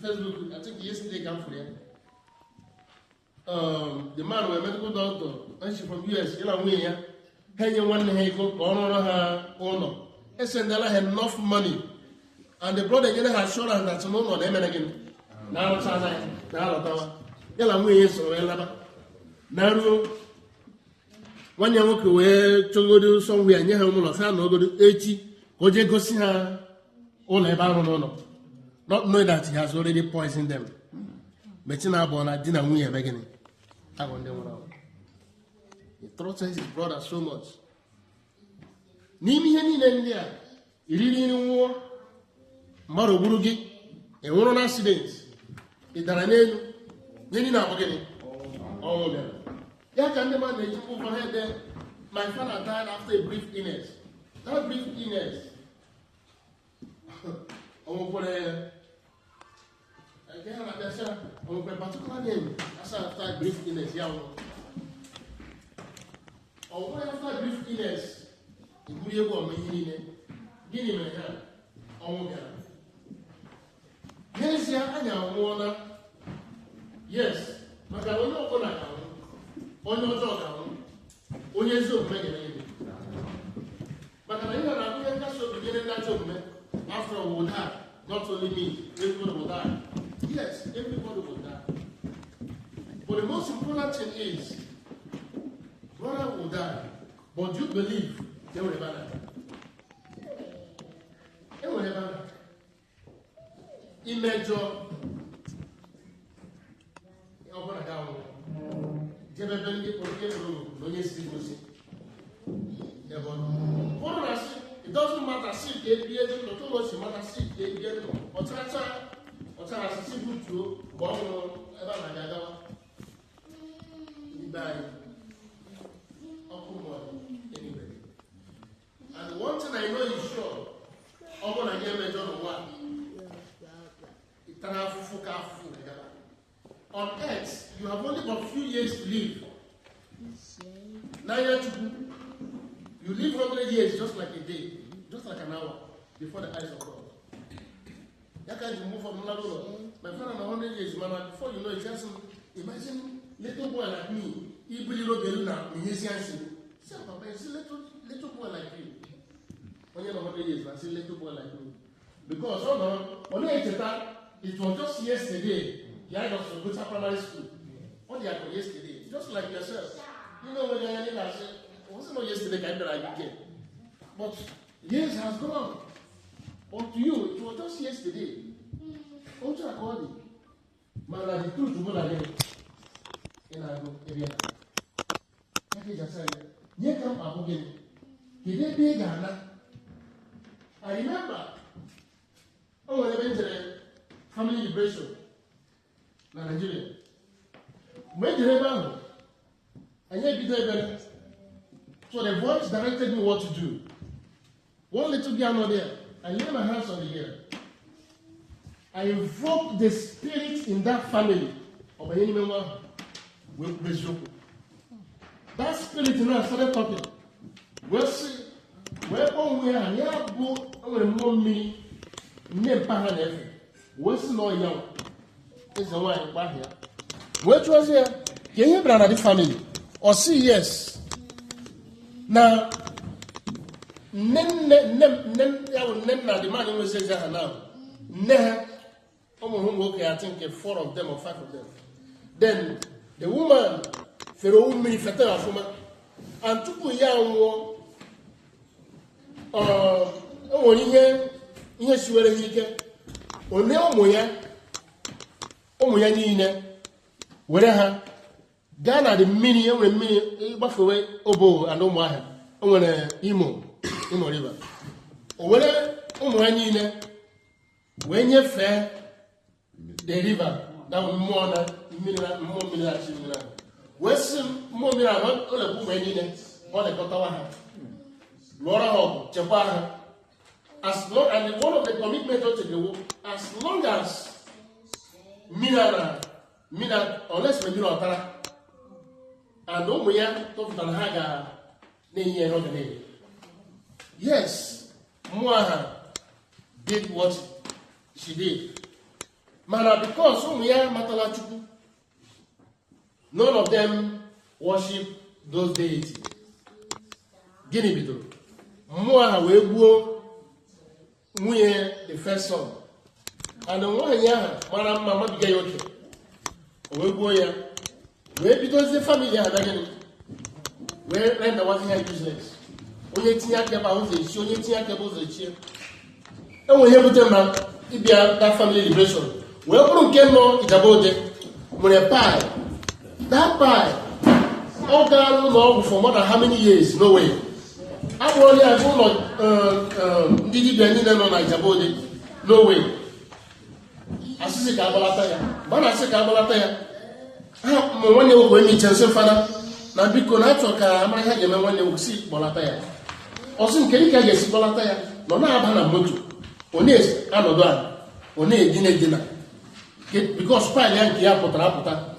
Facebook, I think yesterday came for them. The man was a medical doctor, and she from US, you know, hey, one vehicle, they send enough money, and the brother has assurance that no one them again. Now, one young away to go to somewhere near home, or go to 80, go to see her all about no. Not knowing that he has already poisoned them. But now, I didn't win a beginning. I want them out. He threatens his brother so much. Nimi in India, you really in war. Maro Burugi, a war accident. It's an end. Then you are beginning. All of them. Yeah, can the man make overhead there? My father died after a brief illness. That brief illness. On a particular name, as after brief illness, or after brief illness, in Guyabo, Guinea, yes, yes, but I don't know what I am. On your dog, on your Zoom, but I know that so beginning that job after we will die, not only me, everybody will die. Yes, everybody will die. But the most important thing is, brother will die, but you believe they will never die. They will never die. Imagine it doesn't matter if they be able to matter if they be able or try to see good to one ever anyway. And one thing I know is sure, I'm going to get my job one. On earth, you have only got a few years to live. Now you live 100 years just like a day, just like an hour before the eyes of God. That kind of move from another world. My friend, 100 years, man, before you know it, just imagine little boy like me. He really wrote the Luna in his hands. Say, Papa, you see little boy like you. When you're 100 years, I see little boy like me. Because it was just yesterday. You had us to go to primary school. What did you have yesterday? Just like yourself. You know when you're in it, I said, it wasn't not yesterday kind of like again. But years has gone. But to you, it was just yesterday. What you are calling? Man, the truth will go again. And I go, area. I just said, you come up again. He did big Ghana. I remember. Oh, when I went to the family liberation. Nigeria. When the rebel, and yet be there. So the voice directed me what to do. One little piano there. I lay my hands on the air. I invoke the spirit in that family of any member with Bezoko. That spirit now started talking. We'll see. Where we are, yeah, go over the mommy, name Pahanev. What's no young? Is the one back here. Which was here? Can you bring the family? Or see, yes. Now, nem the man who says that now. I think 4 of them or 5 of them. Then the woman, and took a young yes, you were here. Omoyanine, where Ghana the mini buffaway obo and Omaha, Imo River. Or whether Omoyanine, when you fair the river, that will more than Western Momira, not all the women or the Cotawaha. Laura Hog, Japan, as long and one of the commitment to the as long as Mina, unless we do not and no we are talking about Haga, nay, yes, Muaha did what she did. Mana, because none of them worship those deities. Gini bidoro. Muaha wegbuo nwunye the first son. And the one ya mara mama biga yoke. Wegbuo ya. Because the family had again. Where rent wasn't her business. Onye tinye akeba ụzọ echi, onye tinye akeba ụzọ echi. Enwe ihe bute ma ịbịa that family liberation. Wee bụrụ nke nọ Ijabode nwere pie. That pie, all that no for more than how many years? No way. I only have no ndị dibịa niile nọ na Ijabode. No way. Asịsị ka agbalata ya. Mana asị ka agbalata ya. Ha mo nwanne nwoke emi chense fada na biko na achọ ka amara ha ga-eme nwanne nwoke si gbalata ya. Ọsị nke dịka ga-esi gbalata ya nọ na-aba na moto. Onye anọdụ ala. Onye edina. Because pile ya nke ya pụtara apụta.